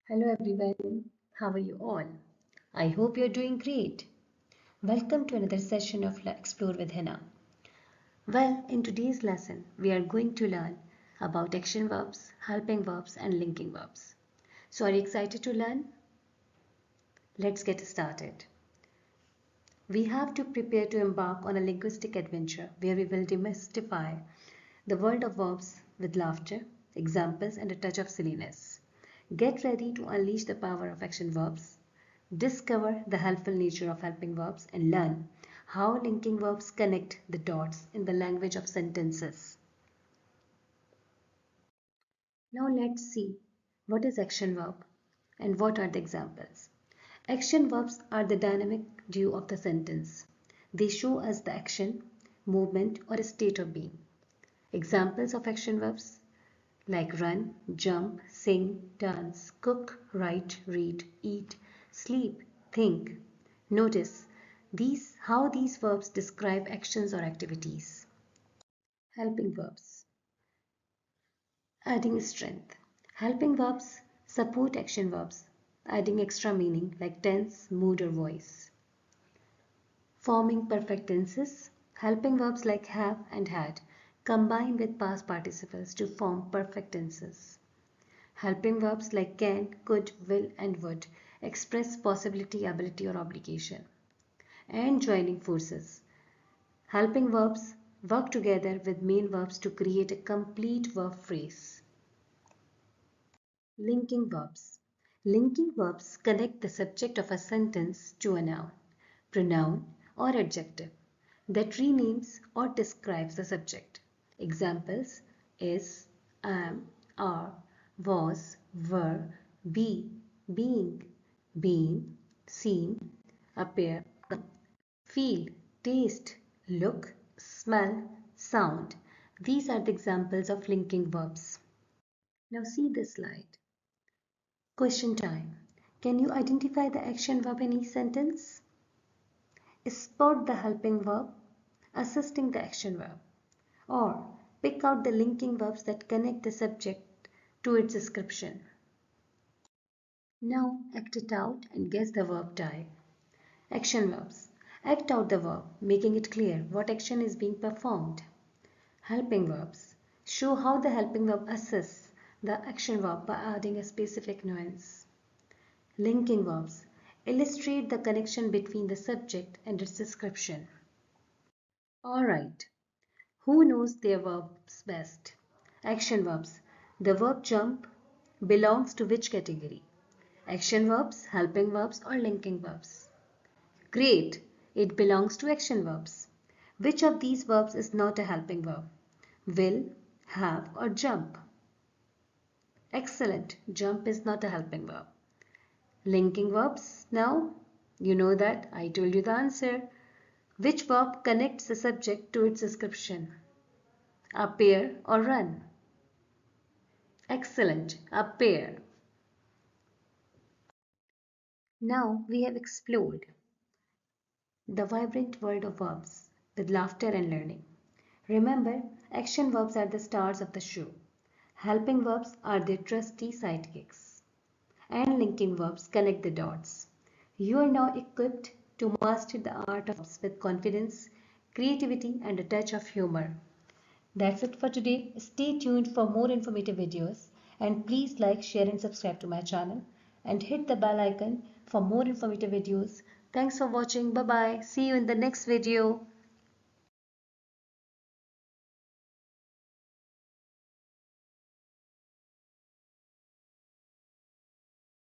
Hello everyone, how are you all? I hope you're doing great. Welcome to another session of Explore with Hina. Well, in today's lesson, we are going to learn about action verbs, helping verbs, and linking verbs. So, are you excited to learn? Let's get started. We have to prepare to embark on a linguistic adventure where we will demystify the world of verbs with laughter, examples, and a touch of silliness. Get ready to unleash the power of action verbs, discover the helpful nature of helping verbs, and learn how linking verbs connect the dots in the language of sentences. Now let's see what is action verb and what are the examples. Action verbs are the dynamic duo of the sentence. They show us the action, movement, or a state of being. Examples of action verbs like run, jump, sing, dance, cook, write, read, eat, sleep, think. Notice how these verbs describe actions or activities. Helping verbs. Adding strength. Helping verbs support action verbs, adding extra meaning like tense, mood, or voice. Forming perfect tenses. Helping verbs like have and had combine with past participles to form perfect tenses. Helping verbs like can, could, will, and would express possibility, ability, or obligation. And joining forces. Helping verbs work together with main verbs to create a complete verb phrase. Linking verbs. Linking verbs connect the subject of a sentence to a noun, pronoun, or adjective that renames or describes the subject. Examples is, am, are, was, were, be, being, being, seen, appear, feel, taste, look, smell, sound. These are the examples of linking verbs. Now see this slide. Question time. Can you identify the action verb in each sentence? Spot the helping verb, assisting the action verb, or pick out the linking verbs that connect the subject to its description. Now act it out and guess the verb type. Action verbs. Act out the verb, making it clear what action is being performed. Helping verbs. Show how the helping verb assists the action verb by adding a specific nuance. Linking verbs. Illustrate the connection between the subject and its description. Alright, who knows their verbs best? Action verbs. The verb jump belongs to which category? Action verbs, helping verbs, or linking verbs? Great, it belongs to action verbs. Which of these verbs is not a helping verb? Will, have, or jump? Excellent, jump is not a helping verb. Linking verbs now? You know that, I told you the answer. Which verb connects the subject to its description? Appear or run? Excellent, appear. Now we have explored the vibrant world of verbs with laughter and learning. Remember, action verbs are the stars of the show. Helping verbs are their trusty sidekicks. And linking verbs connect the dots. You are now equipped to master the art of verbs with confidence, creativity, and a touch of humor. That's it for today. Stay tuned for more informative videos and please like, share and subscribe to my channel and hit the bell icon for more informative videos. Thanks for watching. Bye bye. See you in the next video.